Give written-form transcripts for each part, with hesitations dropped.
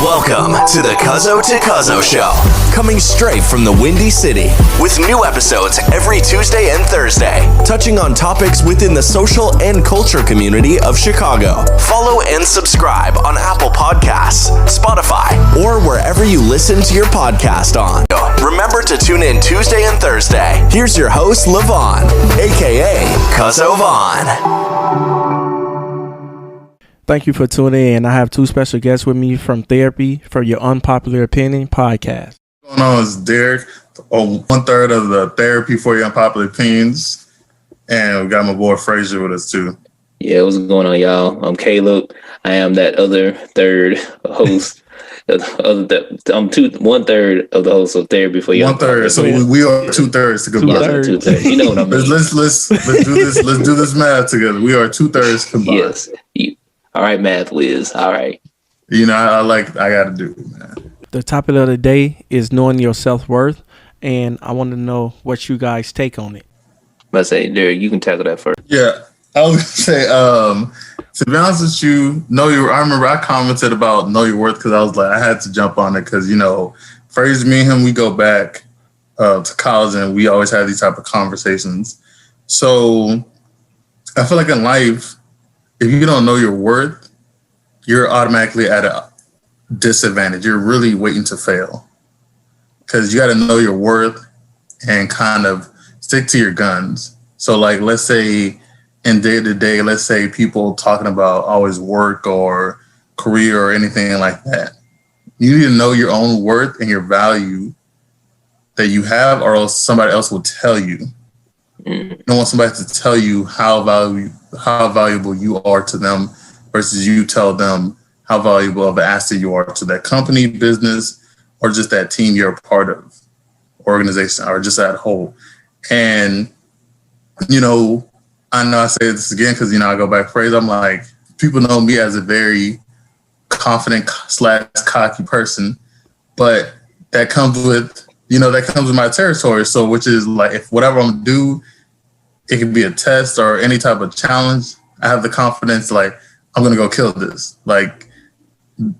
Welcome to the Cuzo Show, coming straight from the Windy City, with new episodes every Tuesday and Thursday, touching on topics within the social and culture community of Chicago. Follow and subscribe on Apple Podcasts, Spotify, or wherever you listen to your podcast on. Remember to tune in Tuesday and Thursday. Here's your host, Levon, aka Cuzovon. Thank you for tuning in. I have two special guests with me from Therapy for Your Unpopular Opinion podcast. What's going on? It's Derek, one third of the Therapy for Your Unpopular Opinions. And we got my boy Frazier with us too. Yeah, what's going on, y'all? I'm Caleb. I am that other third host. I'm 1/3 of the host of Therapy for Your Unpopular. 1/3. So we are 2/3 to combine. 2/3. You know what I mean? Let's do this. Let's do this math together. We are 2/3 combined. Yes. All right, math whiz. All right. You know, I got to do it, man. The topic of the day is knowing your self-worth, and I want to know what you guys take on it. Let's say, Derek, you can tackle that first. Yeah, I was gonna say, to be honest with you, I remember I commented about know your worth because I was like, I had to jump on it because Fraser, me and him, we go back to college and we always have these type of conversations. So I feel like in life, if you don't know your worth, you're automatically at a disadvantage. You're really waiting to fail because you got to know your worth and kind of stick to your guns. So like, let's say in day to day, let's say people talking about always work or career or anything like that. You need to know your own worth and your value that you have, or else somebody else will tell you. You don't want somebody to tell you how valuable you are to them versus you tell them how valuable of an asset you are to that company, business, or just that team you're a part of, organization, or just that whole. And, I know I say this again because, I go back phrase. I'm like, people know me as a very confident / cocky person, but that comes with my territory. So, which is like, if whatever I'm gonna do, it could be a test or any type of challenge, I have the confidence, like, I'm going to go kill this. Like,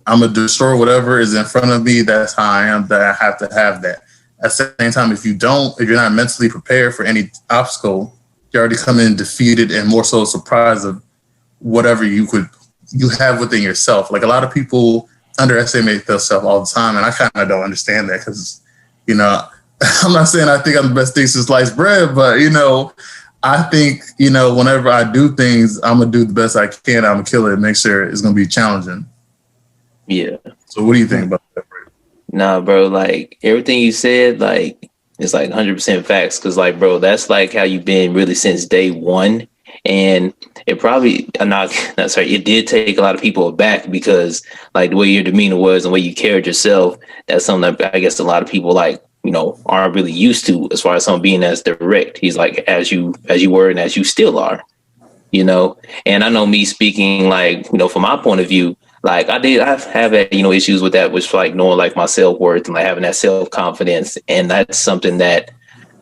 I'm going to destroy whatever is in front of me. That's how I am, that I have to have that. At the same time, if you're not mentally prepared for any obstacle, you already come in defeated and more so surprised of whatever you have within yourself. Like, a lot of people underestimate themselves all the time. And I kind of don't understand that because, I'm not saying I think I'm the best thing since sliced bread, but, I think, whenever I do things, I'm going to do the best I can. I'm going to kill it and make sure it's going to be challenging. Yeah. So what do you think about that, bro? Nah, bro, like everything you said, like it's like 100% facts. Cause like, bro, that's like how you've been really since day one. And it probably, it did take a lot of people aback because like the way your demeanor was and the way you carried yourself, that's something that I guess a lot of people aren't really used to as far as someone being as direct. He's like, as you were and as you still are, and I know me speaking like, from my point of view, like I've had, issues with that, which like knowing like my self-worth and like having that self-confidence. And that's something that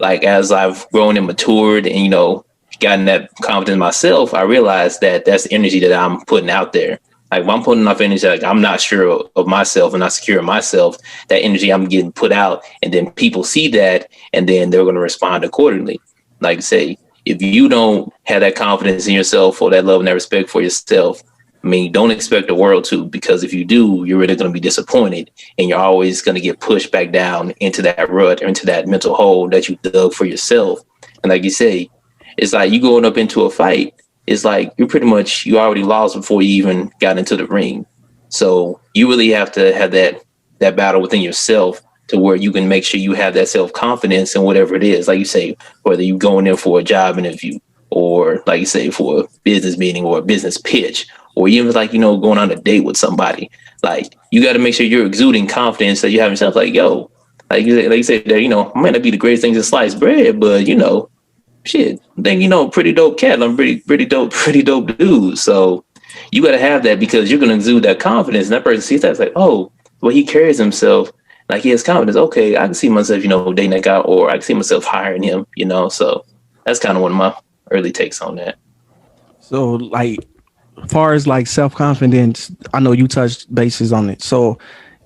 like, as I've grown and matured and, gotten that confidence in myself, I realized that that's the energy that I'm putting out there. Like if I'm putting enough energy, like I'm not sure of myself and not secure in myself, that energy I'm getting put out, and then people see that, and then they're going to respond accordingly. Like say, if you don't have that confidence in yourself or that love and that respect for yourself, don't expect the world to, because if you do, you're really going to be disappointed, and you're always going to get pushed back down into that rut or into that mental hole that you dug for yourself. And like you say, it's like you going up into a fight. It's like you already lost before you even got into the ring. So you really have to have that battle within yourself to where you can make sure you have that self-confidence in whatever it is. Like you say, whether you're going in for a job interview or like you say, for a business meeting or a business pitch, or even like, going on a date with somebody, like you got to make sure you're exuding confidence that you have yourself like, yo, like you say that, I might not be the greatest thing to slice bread, but shit, I think, pretty dope cat. I'm pretty dope dude. So you got to have that because you're going to exude that confidence. And that person sees that, it's like, oh, well, he carries himself like he has confidence. Okay, I can see myself, dating that guy, or I can see myself hiring him, So that's kind of one of my early takes on that. So like, as far as like self-confidence, I know you touched bases on it. So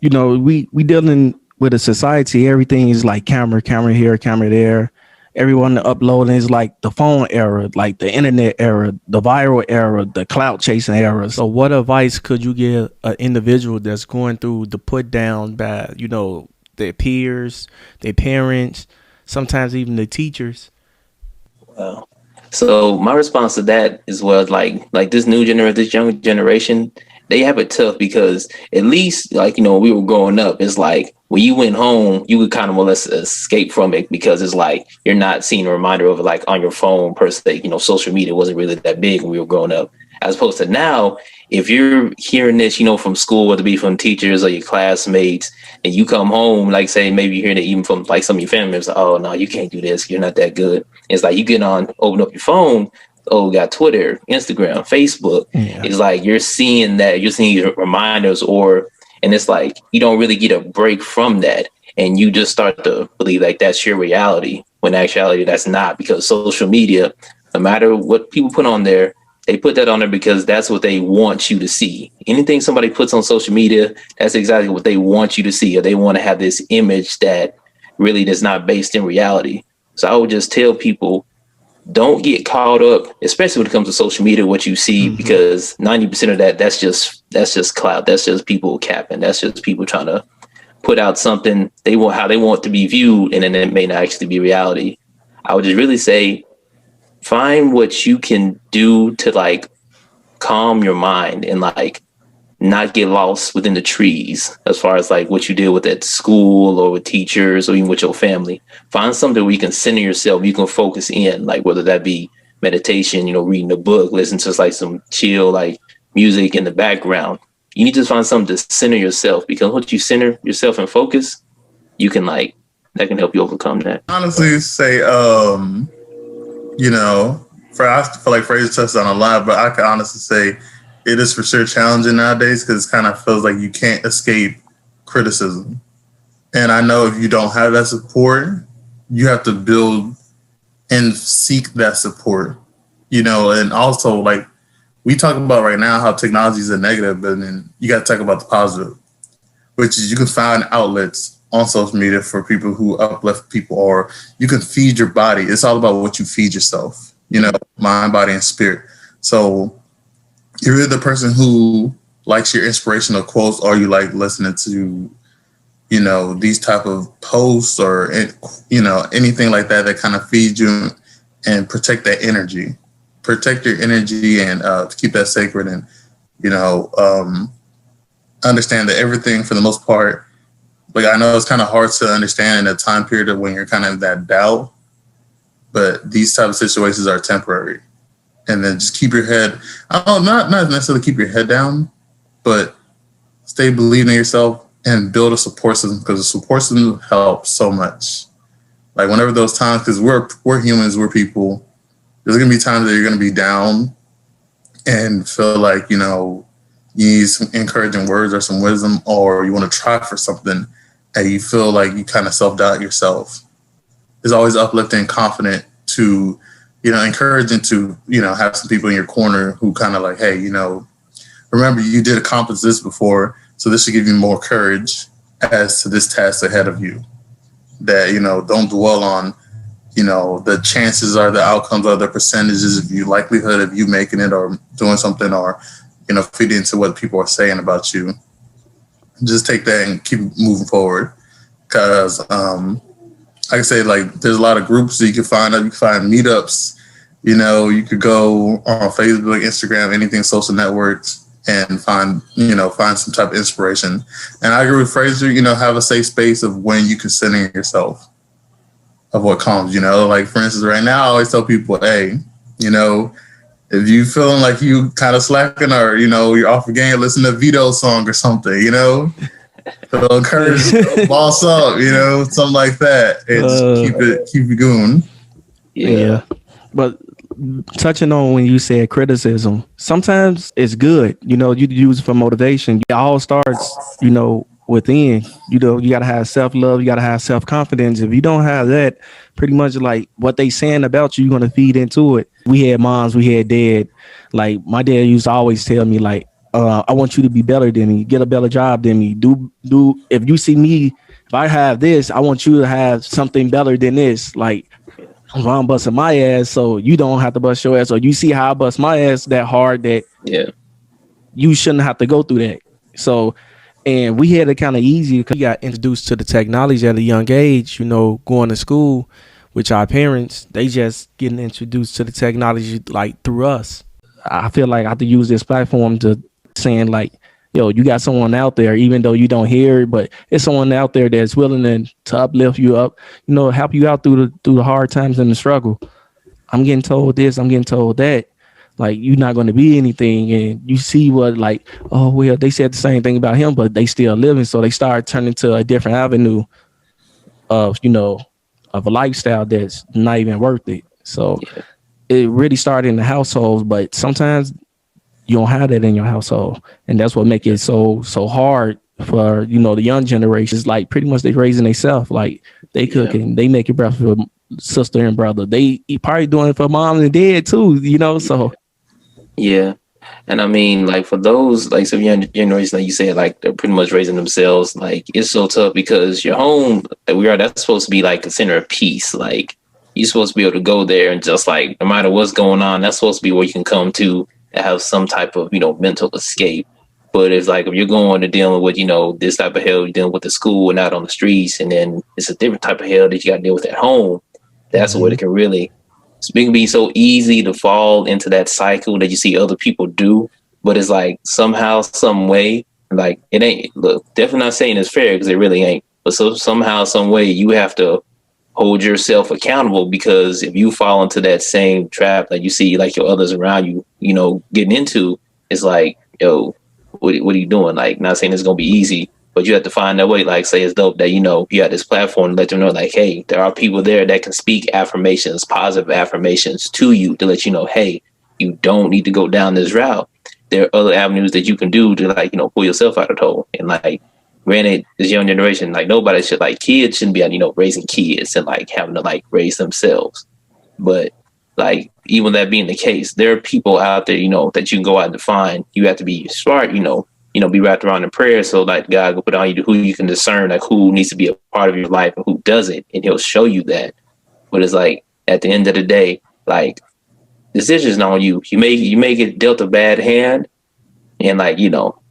you know, we dealing with a society. Everything is like camera here, camera there. Everyone uploading is like the phone era, like the internet era, the viral era, the clout chasing era. So what advice could you give an individual that's going through the put down by, you know, their peers, their parents, sometimes even the teachers? Wow. So my response to that is, well, like this new generation, this younger generation, they have it tough because at least, like, you know, we were growing up, it's like when you went home, you could kind of more or less escape from it because it's like you're not seeing a reminder of it like on your phone per se. You know, social media wasn't really that big when we were growing up. As opposed to now, if you're hearing this, you know, from school, whether it be from teachers or your classmates, and you come home, like say maybe you're hearing it even from like some of your family members, like, oh no, you can't do this, you're not that good. It's like you get on, open up your phone, oh, we got Twitter, Instagram, Facebook. Yeah. It's like you're seeing your reminders, and it's like you don't really get a break from that, and you just start to believe like that's your reality when in actuality that's not, because social media, no matter what people put on there, they put that on there because that's what they want you to see. Anything somebody puts on social media, that's exactly what they want you to see, or they want to have this image that really is not based in reality. So I would just tell people, don't get caught up, especially when it comes to social media, what you see, because 90% of that's just clout. That's just people capping. That's just people trying to put out something they want, how they want to be viewed, and then it may not actually be reality. I would just really say, find what you can do to like calm your mind and like not get lost within the trees as far as like what you deal with at school or with teachers or even with your family. Find something where you can center yourself, you can focus in, like whether that be meditation, you know, reading a book, listen to like some chill like music in the background. You need to find something to center yourself, because once you center yourself and focus, you can like, that can help you overcome that. Honestly, say, you know, I feel like Fraser touched on a lot, but I can honestly say it is for sure challenging nowadays because it kind of feels like you can't escape criticism. And I know if you don't have that support, you have to build and seek that support, you know. And also, like, we talk about right now how technology is a negative, but then you got to talk about the positive, which is you can find outlets on social media for people who uplift people, or you can feed your body. It's all about what you feed yourself, you know, mind, body, and spirit. So you're either the person who likes your inspirational quotes, or you like listening to, you know, these type of posts or, you know, anything like that that kind of feeds you and protect that energy. Protect your energy and to keep that sacred, and, you know, understand that everything for the most part, like, I know it's kind of hard to understand in a time period of when you're kind of in that doubt, but these type of situations are temporary. And then just keep your head, not necessarily keep your head down, but stay believing in yourself and build a support system, because the support system helps so much. Like, whenever those times, because we're humans, we're people, there's going to be times that you're going to be down and feel like, you know, you need some encouraging words or some wisdom, or you want to try for something and you feel like you kind of self-doubt yourself. It's always uplifting and confident to, you know, encouraging to, you know, have some people in your corner who kind of like, hey, you know, remember you did accomplish this before, so this should give you more courage as to this task ahead of you. That, you know, don't dwell on, you know, the chances or the outcomes or the percentages of you, likelihood of you making it or doing something, or, you know, feed into what people are saying about you. Just take that and keep moving forward. Because, like I say, like, there's a lot of groups that you can find. You can find meetups. You know, you could go on Facebook, Instagram, anything, social networks, and find some type of inspiration. And I agree with Fraser, you know, have a safe space of when you can center yourself of what comes, you know. Like, for instance, right now, I always tell people, hey, you know, if you feeling like you kind of slacking, or, you know, you're off again, listen to Vito's song or something, you know. So encourage, boss up, you know, something like that, and just keep it going. Yeah. But touching on when you said criticism, sometimes it's good, you know, you use it for motivation. It all starts, you know, within. You know, you got to have self-love, you got to have self-confidence. If you don't have that, pretty much like what they saying about you, you're going to feed into it. We had moms, we had dad. Like, my dad used to always tell me, like, I want you to be better than me, get a better job than me. Do if you see me, if I have this, I want you to have something better than this. Like I'm busting my ass, so you don't have to bust your ass. Or you see how I bust my ass that hard that Yeah. you shouldn't have to go through that. So, and we had it kind of easy because we got introduced to the technology at a young age, you know, going to school, which our parents, they just getting introduced to the technology like through us. I feel like I have to use this platform to saying like, yo, you got someone out there, even though you don't hear it, but it's someone out there that's willing to uplift you up, you know, help you out through the hard times and the struggle. I'm getting told this, I'm getting told that. Like you're not going to be anything, and you see what like, oh well, they said the same thing about him, but they still living, so they start turning to a different avenue of of a lifestyle that's not even worth it. So Yeah. it really started in the households, but sometimes you don't have that in your household, and that's what make it so hard for the young generations. Like pretty much they raising themselves, like they cooking, they making breakfast for sister and brother, they probably doing it for mom and dad too, so Yeah. And I mean, like for those, like some young generation, like you said, like they're pretty much raising themselves. Like it's so tough because your home, like, that's supposed to be like a center of peace. Like you're supposed to be able to go there and just like, no matter what's going on, that's supposed to be where you can come to and have some type of, mental escape. But it's like, if you're going to dealing with, this type of hell, you're dealing with the school and out on the streets, and then it's a different type of hell that you got to deal with at home. That's what it can really, it can be so easy to fall into that cycle that you see other people do, but it's like somehow, some way, like it ain't. Look, definitely not saying it's fair because it really ain't. But so somehow, some way, you have to hold yourself accountable, because if you fall into that same trap that you see like your others around you, getting into, it's like, yo, what are you doing? Like, not saying it's gonna be easy, but you have to find that way. Like, say it's dope that you have this platform to let them know, like, hey, there are people there that can speak affirmations, positive affirmations to you to let you know, hey, you don't need to go down this route. There are other avenues that you can do to like, pull yourself out of the hole. And like, granted, this young generation, like nobody should, like kids shouldn't be, raising kids and like having to like raise themselves. But like, even that being the case, there are people out there, that you can go out and find. You have to be smart, be wrapped around in prayer. So like God will put on you who you can discern, like who needs to be a part of your life and who doesn't. And he'll show you that. But it's like, at the end of the day, like decisions on you. You may get dealt a bad hand. And like,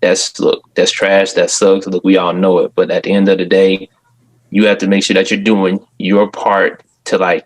that's trash. That sucks. Look, we all know it. But at the end of the day, you have to make sure that you're doing your part to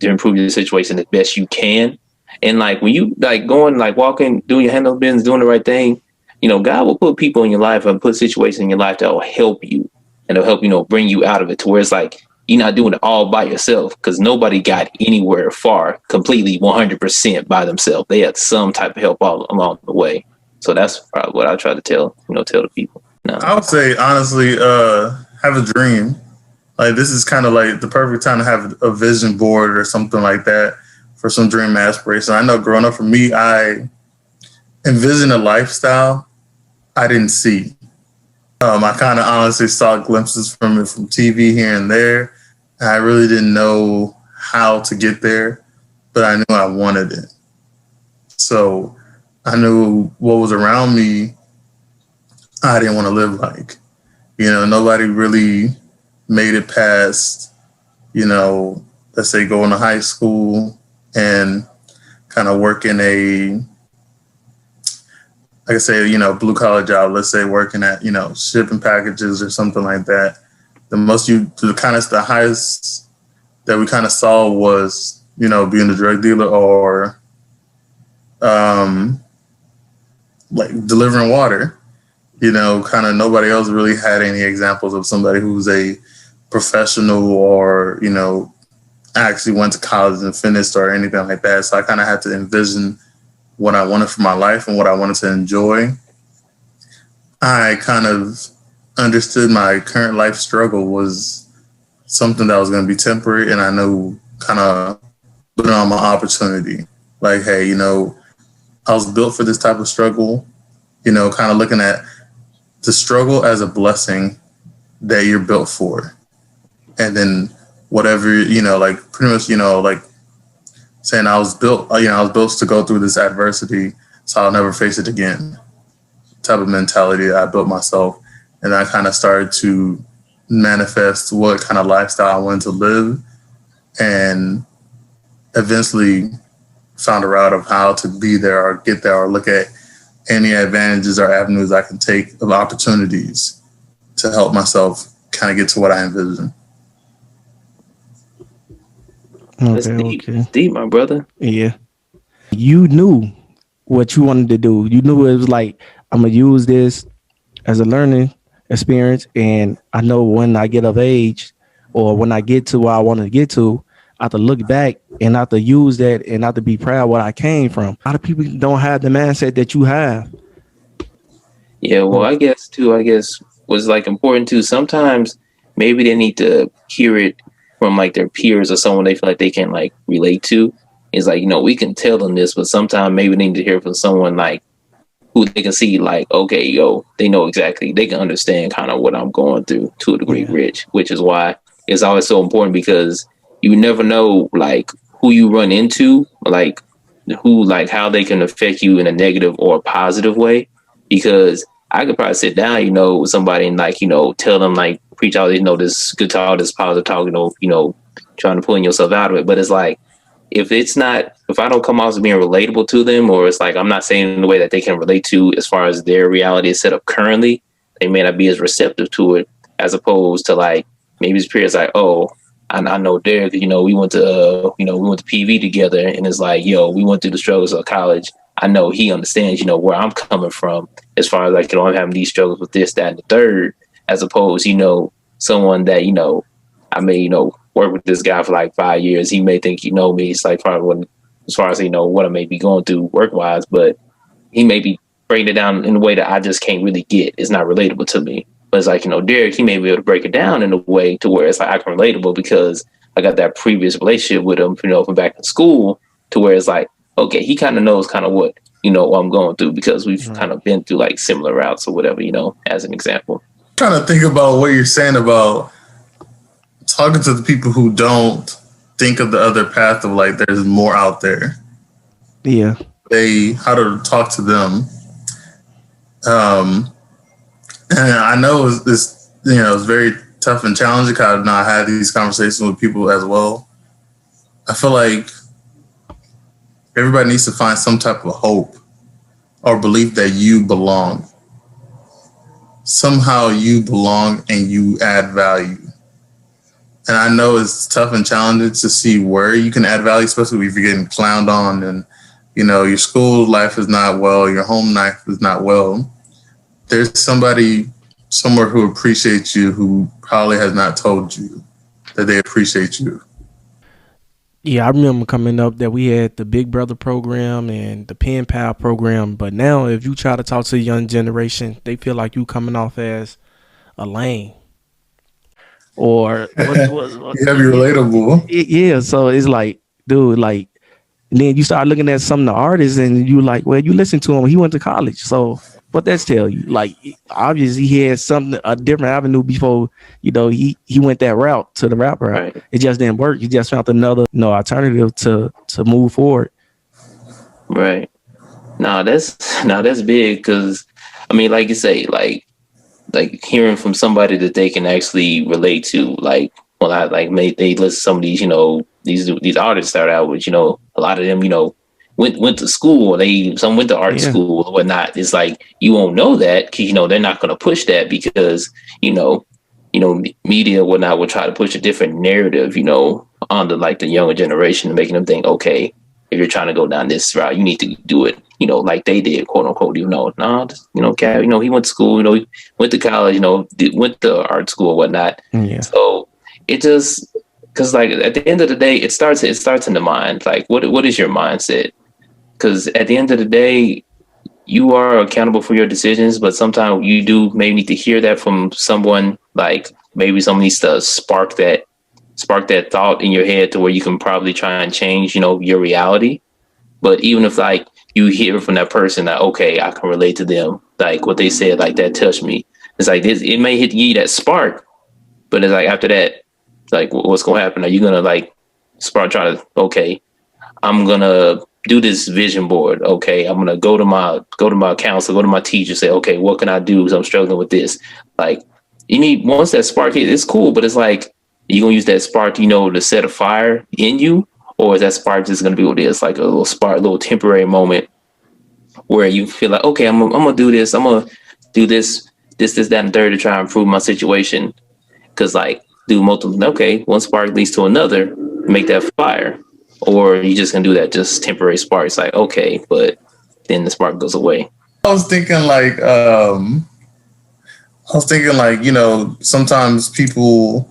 improve your situation as best you can. And like when you like going, like walking, doing your handle business, doing the right thing, God will put people in your life and put situations in your life that will help you, and they'll help, bring you out of it to where it's like you're not doing it all by yourself, because nobody got anywhere far completely 100% by themselves. They had some type of help all along the way. So that's probably what I try to tell the people. No. I would say, honestly, have a dream. Like, this is kind of like the perfect time to have a vision board or something like that for some dream aspiration. I know growing up for me, I envisioned a lifestyle I didn't see. I kind of honestly saw glimpses from it from TV here and there. I really didn't know how to get there, but I knew I wanted it. So I knew what was around me I didn't want to live like. Nobody really made it past, let's say going to high school and kind of working like I say, blue collar job, let's say working at, shipping packages or something like that. The highest that we kind of saw was, being a drug dealer or like delivering water. Kind of nobody else really had any examples of somebody who's a professional or, actually went to college and finished or anything like that. So I kind of had to envision what I wanted for my life and what I wanted to enjoy. I kind of understood my current life struggle was something that was going to be temporary, and I knew kind of putting on my opportunity. Like, hey, I was built for this type of struggle, kind of looking at the struggle as a blessing that you're built for. And then whatever, like pretty much, like saying I was built to go through this adversity, so I'll never face it again. type of mentality that I built myself. And I kind of started to manifest what kind of lifestyle I wanted to live, and eventually found a route of how to be there or get there or look at any advantages or avenues I can take of opportunities to help myself kind of get to what I envision. That's deep. That's deep, my brother. Yeah. You knew what you wanted to do. You knew it was like, I'm going to use this as a learning experience. And I know when I get of age or when I get to where I want to get to, I have to look back and I have to use that and I have to be proud of what I came from. A lot of people don't have the mindset that you have. Yeah, well, I guess was like important too. Sometimes maybe they need to hear it from like their peers or someone they feel like they can like relate to. It's like, we can tell them this, but sometimes maybe they need to hear from someone like who they can see like, okay, they know exactly, they can understand kind of what I'm going through to a degree, Rich, which is why it's always so important, because you never know like who you run into, like who, like how they can affect you in a negative or a positive way. Because I could probably sit down, with somebody and like, tell them like preach all this, this good talk, this positive talk, trying to pull yourself out of it. But it's like, if I don't come off as being relatable to them, or it's like I'm not saying in the way that they can relate to as far as their reality is set up currently, they may not be as receptive to it, as opposed to like maybe his peers like, oh, I know Derek, we went to PV together, and it's like, we went through the struggles of college. I know he understands, where I'm coming from as far as like, I'm having these struggles with this, that, and the third, as opposed, someone that, I may, work with this guy for like 5 years. He may think, me. It's like probably as far as, what I may be going through work wise, but he may be breaking it down in a way that I just can't really get. It's not relatable to me. But it's like, Derek, he may be able to break it down in a way to where it's like I can relatable, because I got that previous relationship with him, from back in school, to where it's like, okay, he kind of knows kind of what, what I'm going through, because we've kind of been through like similar routes or whatever, as an example. I'm trying to think about what you're saying about talking to the people who don't think of the other path of like there's more out there. Yeah. How to talk to them. And I know it's very tough and challenging, because I've had these conversations with people as well. I feel like everybody needs to find some type of hope or belief that you belong. Somehow you belong and you add value. And I know it's tough and challenging to see where you can add value, especially if you're getting clowned on and, your school life is not well, your home life is not well. There's somebody somewhere who appreciates you, who probably has not told you that they appreciate you. Yeah, I remember coming up that we had the Big Brother program and the Pen Pal program. But now if you try to talk to the young generation, they feel like you coming off as a lame. Or you have to be relatable. Yeah, so it's like, dude, like, and then you start looking at some of the artists and you like, well, you listen to him, he went to college. So what that's tell you? Like, obviously he had a different avenue before, he went that route to the rap route. Right. It just didn't work. He just found another alternative to move forward. Right. No, that's big, because I mean, like you say, like hearing from somebody that they can actually relate to, like, well, I like they listen to some of these, these artists start out with, a lot of them, went to school, some went to art school or whatnot. It's like, you won't know that, because, they're not going to push that, because, media or whatnot will try to push a different narrative, on the younger generation, making them think, okay, if you're trying to go down this route, you need to do it, like they did, quote unquote. Cat, he went to school, he went to college, went to art school or whatnot. Yeah. So it just, because like at the end of the day, it starts in the mind. Like, what is your mindset? Because at the end of the day, you are accountable for your decisions, but sometimes you do maybe need to hear that from someone. Like, maybe someone needs to spark that thought in your head to where you can probably try and change, your reality. But even if like you hear from that person that, okay, I can relate to them, like what they said, like that touched me. It's like this, it may hit you that spark, but it's like after that, like what's gonna happen? Are you gonna like try to, okay, I'm gonna do this vision board. Okay, I'm gonna go to my counselor, go to my teacher, say, okay, what can I do? Because I'm struggling with this. Like, you need, once that spark hit, it's cool, but it's like, you gonna use that spark, to set a fire in you, or is that spark just gonna be what it is, like a little spark, a little temporary moment where you feel like, okay, I'm gonna do this, I'm gonna do this, that, and third to try and improve my situation. Because like, do multiple, okay, one spark leads to another, make that fire. Or you just gonna do that just temporary spark. It's like, okay, but then the spark goes away. I was thinking like, sometimes people,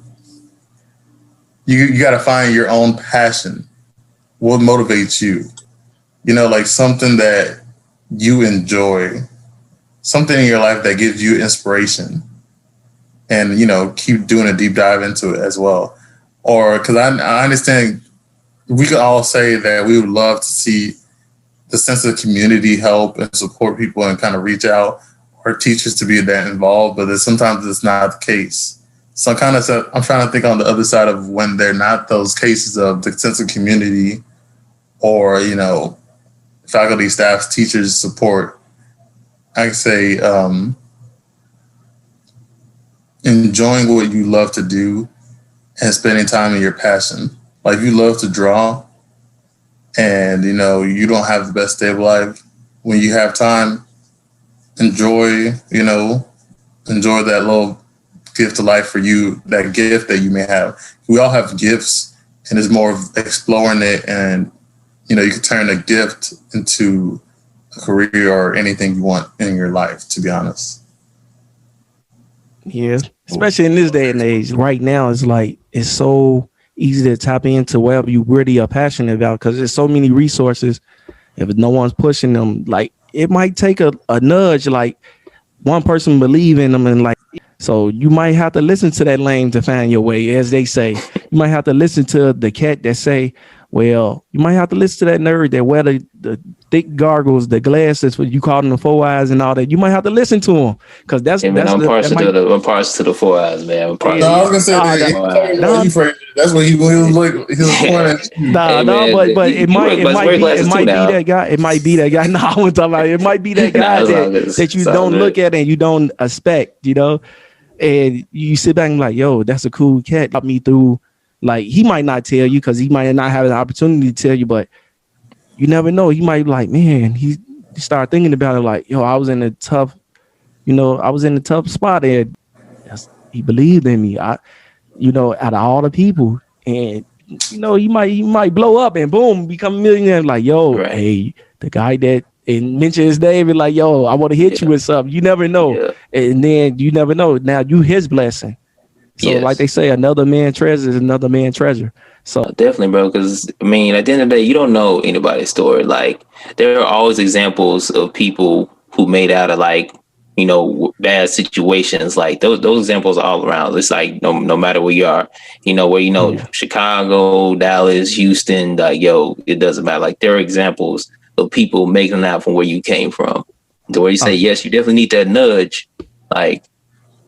you got to find your own passion. What motivates you? Like something that you enjoy, something in your life that gives you inspiration, and, keep doing a deep dive into it as well. Or because I understand we could all say that we would love to see the sense of community help and support people and kind of reach out, or teachers to be that involved, but sometimes it's not the case. So I'm trying to think on the other side of when they're not those cases of the sense of community, or, faculty, staff, teachers support. I say enjoying what you love to do and spending time in your passion. Like, you love to draw, and, you don't have the best day of life. When you have time, enjoy that little gift of life for you, that gift that you may have. We all have gifts, and it's more of exploring it, and, you can turn a gift into a career or anything you want in your life, to be honest. Yeah, especially in this day and age. Right now, it's so easy to tap into whatever you really are passionate about, because there's so many resources. If no one's pushing them, like, it might take a nudge, like one person believe in them, and like, so you might have to listen to that lame to find your way, as they say. You might have to listen to the cat that say, well, you might have to listen to that nerd that wear the thick goggles, the glasses, what you call them, the 4 eyes and all that. You might have to listen to them, because I'm partial to the 4 eyes, man. No, I was gonna say that's what he was pointing. But it might be that guy. It might be that guy. No, I wasn't talking about it. It might be that guy that you don't look at and you don't expect, and you sit back and like, yo, that's a cool cat. Got me through. Like, he might not tell you because he might not have an opportunity to tell you, but you never know. He might be like, man, he start thinking about it like, yo, I was in a tough spot, and he believed in me. Out of all the people, and he might blow up and boom, become a millionaire. Like, yo, right. Hey, the guy that and mention his name and like, yo, I want to hit you with something. You never know, and then you never know. Now you his blessing. So like they say, another man treasure is another man treasure. So definitely, bro, because at the end of the day, you don't know anybody's story. Like, there are always examples of people who made out of bad situations. Like those examples are all around. It's like no matter where you are, Chicago, Dallas, Houston, like, yo, it doesn't matter. Like, there are examples of people making it out from where you came from, to where you say, yes, you definitely need that nudge. Like,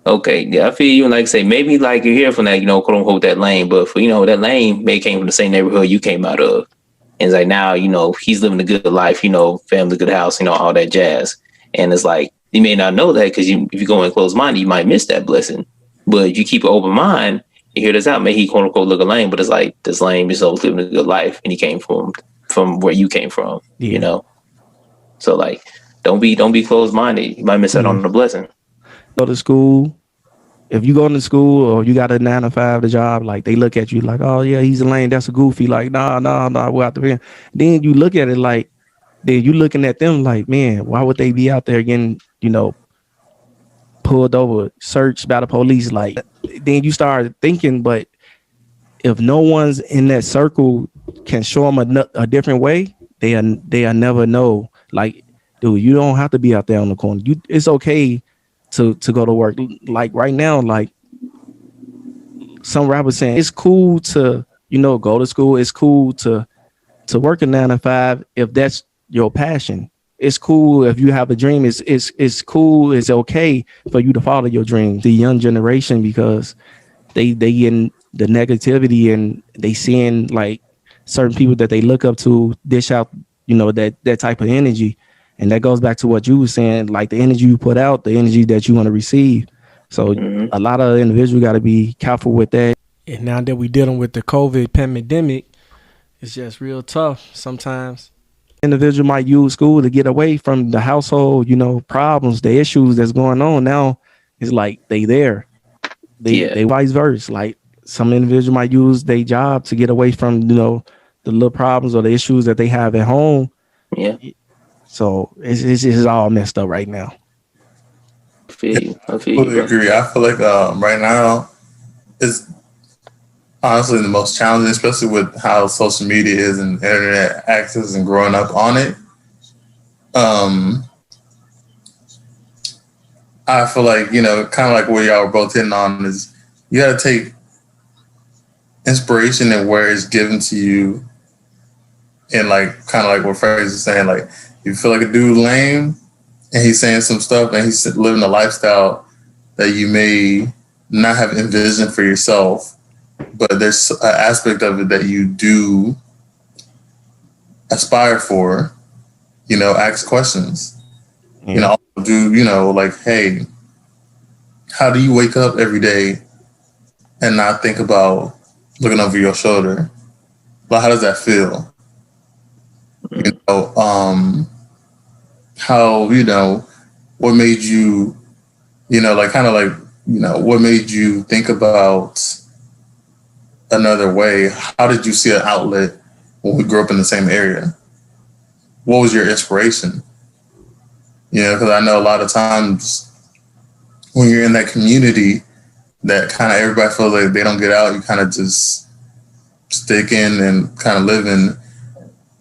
okay, yeah, I feel you. And like I say, maybe like you're here from that, quote unquote, that lane, but for, that lane may came from the same neighborhood you came out of. And it's like, now, he's living a good life, family, good house, all that jazz. And it's like, you may not know that because if you go in closed minded, you might miss that blessing. But if you keep an open mind, you hear this out, may he quote unquote look a lame, but it's like, this lame is living a good life, and he came from where you came from, So like, don't be closed minded. You might miss out on the blessing. Go to school. If you go to school or you got a 9 to 5 job, like, they look at you like, oh yeah, he's a lame, that's a goofy. Like, nah, we're out there. Then you look at it like, then you looking at them like, man, why would they be out there getting, pulled over, searched by the police? Like, then you start thinking, but if no one's in that circle can show them a different way, they'll never know. Like, dude, you don't have to be out there on the corner. It's okay to go to work. Like, right now, like, some rappers saying it's cool to, go to school. It's cool to work a 9 to 5 if that's your passion. It's cool if you have a dream. It's cool. It's okay for you to follow your dreams. The young generation, because they in the negativity and they seeing like certain people that they look up to dish out that type of energy. And that goes back to what you were saying, like the energy you put out, the energy that you want to receive. So a lot of individuals got to be careful with that. And now that we dealing with the COVID pandemic, it's just real tough sometimes. Individual might use school to get away from the household, problems, the issues that's going on. Now it's like they vice versa. Like some individual might use their job to get away from, the little problems or the issues that they have at home. Yeah. So it's all messed up right now. I feel you, Fully agree. I feel like right now it's honestly the most challenging, especially with how social media is and internet access and growing up on it. I feel like, kind of like what y'all were both hitting on is you got to take inspiration and where it's given to you. And like, kind of like what Fraser is saying, like, you feel like a dude lame and he's saying some stuff and he's living a lifestyle that you may not have envisioned for yourself, but there's an aspect of it that you do aspire for, ask questions, like, hey, how do you wake up every day and not think about looking over your shoulder? But how does that feel? How, what made you, what made you think about another way? How did you see an outlet when we grew up in the same area? What was your inspiration? Because I know a lot of times when you're in that community that kind of everybody feels like they don't get out, you kind of just stick in and kind of live in.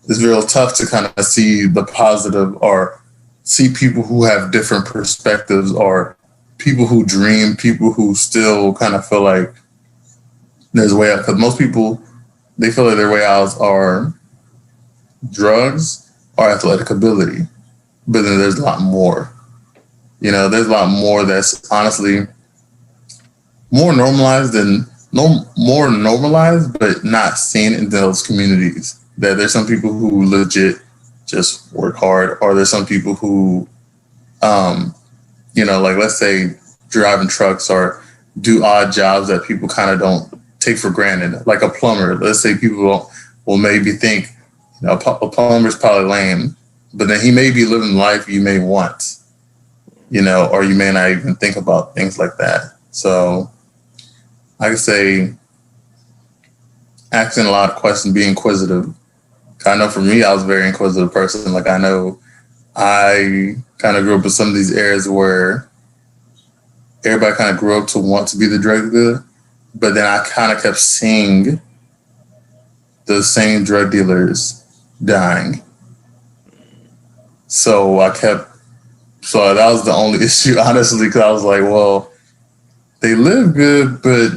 It's real tough to kind of see the positive or see people who have different perspectives or people who dream, people who still kind of feel like there's a way out. Because most people, they feel like their way out are drugs or athletic ability. But then there's a lot more. There's a lot more that's honestly more normalized, but not seen in those communities. That there's some people who legit just work hard, or there's some people who, like let's say driving trucks or do odd jobs that people kind of don't take for granted, like a plumber. Let's say people will maybe think, a plumber's probably lame, but then he may be living the life you may want, or you may not even think about things like that. So I could say asking a lot of questions, being inquisitive. I know for me, I was a very inquisitive person. Like I know I kind of grew up in some of these areas where everybody kind of grew up to want to be the drug dealer, but then I kind of kept seeing the same drug dealers dying. So that was the only issue, honestly, because I was like, well, they live good, but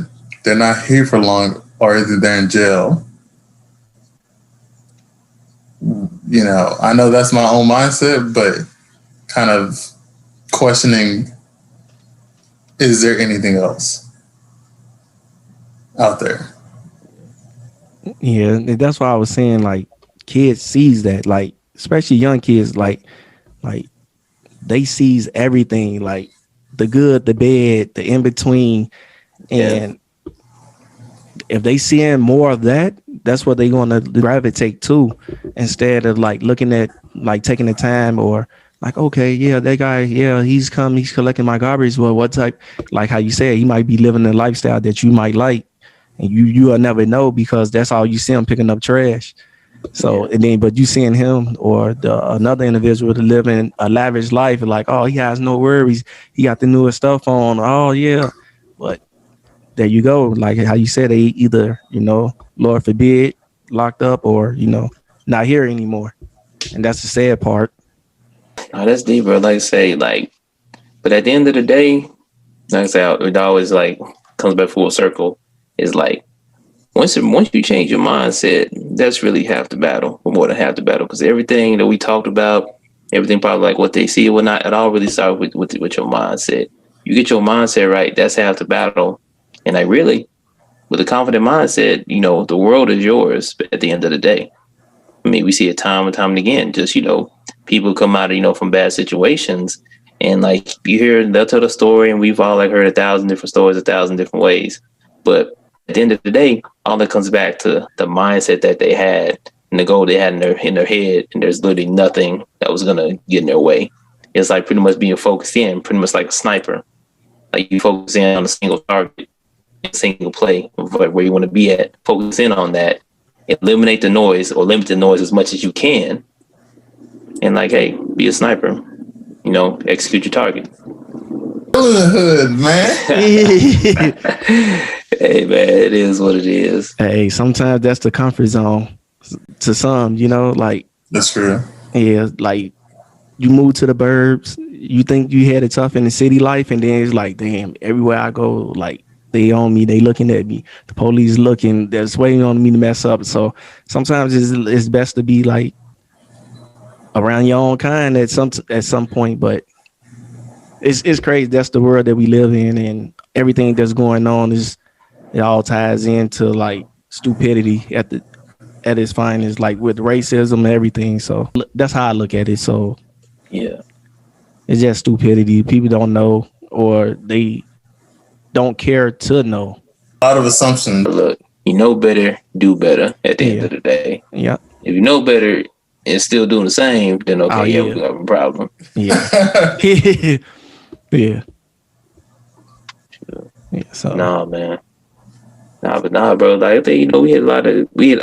they're not here for long, or either they're in jail. I know that's my own mindset, but kind of questioning, is there anything else out there? Yeah, that's why I was saying, like, kids sees that, like, especially young kids, like they sees everything, like the good, the bad, the in between, and if they seeing more of that, that's what they're gonna gravitate to, instead of like looking at, like taking the time, or like, okay, yeah, that guy, yeah, he's collecting my garbage. Well, what type? Like how you said, he might be living a lifestyle that you might like, and you will never know because that's all you see him picking up trash. So and then, but you seeing him or another individual to live in a lavish life, like, oh, he has no worries, he got the newest stuff on. Oh yeah, but there you go. Like how you said, they either, Lord forbid, locked up, or not here anymore, and that's the sad part. Oh, that's deep, bro. Like I say, but at the end of the day, like I say, it always like comes back full circle. Is like once you change your mindset, that's really half the battle, or more than half the battle. Because everything that we talked about, everything probably like what they see or not, it all really starts with your mindset. You get your mindset right, that's half the battle. And like really, with a confident mindset, the world is yours at the end of the day. I mean, we see it time and time again. Just, people come out of, from bad situations, and like you hear, they'll tell the story, and we've all like heard 1,000 different stories, 1,000 different ways. But at the end of the day, all that comes back to the mindset that they had and the goal they had in their head, and there's literally nothing that was gonna get in their way. It's like pretty much being focused in, pretty much like a sniper. Like you focus in on a single target, a single play of like where you want to be at. Focus in on that, eliminate the noise or limit the noise as much as you can, and like, hey, be a sniper. Execute your target. Hood, man. Hey, man, it is what it is. Hey, sometimes that's the comfort zone to some, like. That's true. Yeah, like you move to the burbs, you think you had it tough in the city life, and then it's like, damn, everywhere I go, like they on me, they looking at me, the police looking, they're waiting on me to mess up. So sometimes it's best to be like around your own kind at some point, but it's crazy. That's the world that we live in, and everything that's going on it all ties into like stupidity at its finest, like with racism and everything. So that's how I look at it. So yeah, it's just stupidity. People don't know, or they don't care to know. A lot of assumptions. Look, better, do better at the end of the day. Yeah. If you know better and still doing the same, then okay, we have a problem. Yeah. Yeah. Yeah. So Nah, man. Nah, bro. Like I think, we had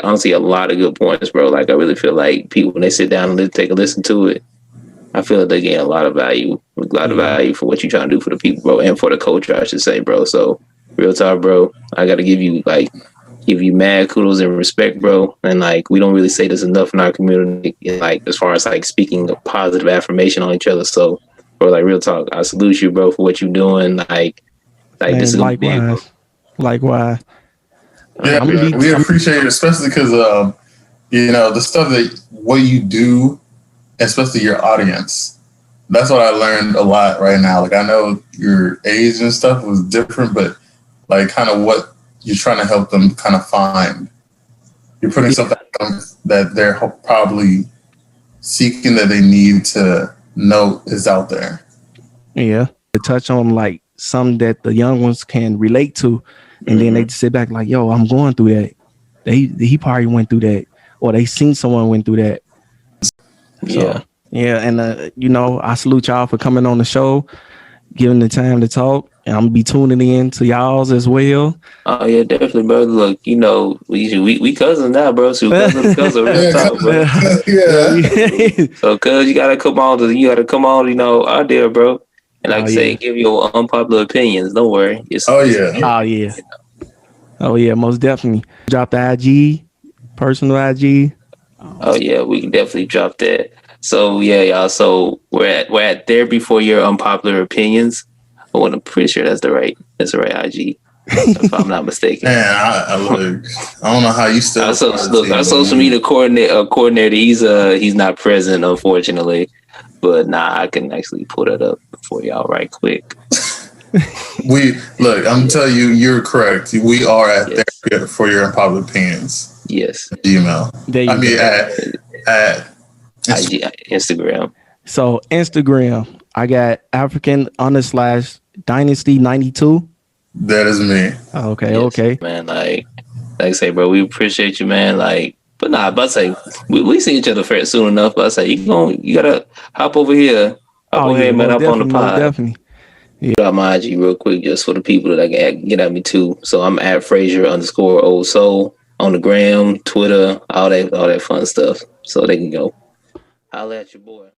honestly a lot of good points, bro. Like I really feel like people, when they sit down and take a listen to it, I feel like they gain a lot of value for what you're trying to do for the people, bro, and for the culture, I should say, bro. So real talk, bro. I gotta give you mad kudos and respect, bro. And like we don't really say this enough in our community, like as far as like speaking a positive affirmation on each other. So, bro, like real talk, I salute you, bro, for what you're doing. Like this is gonna be big, bro. Likewise. Yeah, we appreciate it, especially because the stuff that what you do, especially your audience. That's what I learned a lot right now. Like I know your age and stuff was different, but like kind of what you're trying to help them kind of find. You're putting something that they're probably seeking, that they need to know is out there. Yeah, to touch on like some that the young ones can relate to, and then they just sit back like, yo, I'm going through that. He probably went through that, or they seen someone went through that. So, yeah, and I salute y'all for coming on the show, giving the time to talk, and I'm gonna be tuning in to y'all's as well. Oh yeah, definitely, bro. Look, we cousins now, bro. So cousin, real talk, bro. Yeah. So, cuz you gotta come on, out there, bro. And like I say, give your unpopular opinions. Don't worry. Oh yeah, most definitely. Drop the IG, personal IG. Oh yeah, we can definitely drop that. So yeah, y'all. So we're at Therapy for Your Unpopular Opinions. I'm pretty sure that's the right IG, if I'm not mistaken. Man, I don't know how you still. Our social media coordinator. He's not present, unfortunately. But I can actually pull that up for y'all right quick. I'm telling you, you're correct. We are at Therapy for Your Unpopular Opinions. Yes. Gmail. At Instagram. So Instagram, I got African_Dynasty92. That is me. Okay. Man, like I say, bro, we appreciate you, man. Like, but but I say we see each other fair soon enough. But I say you gotta hop over here. Man, up on the pod. Definitely. Yeah. Drop my IG real quick just for the people that can get at me too. So I'm at Frazier_Old Soul on the gram, Twitter, all that fun stuff. So they can go holla at your boy.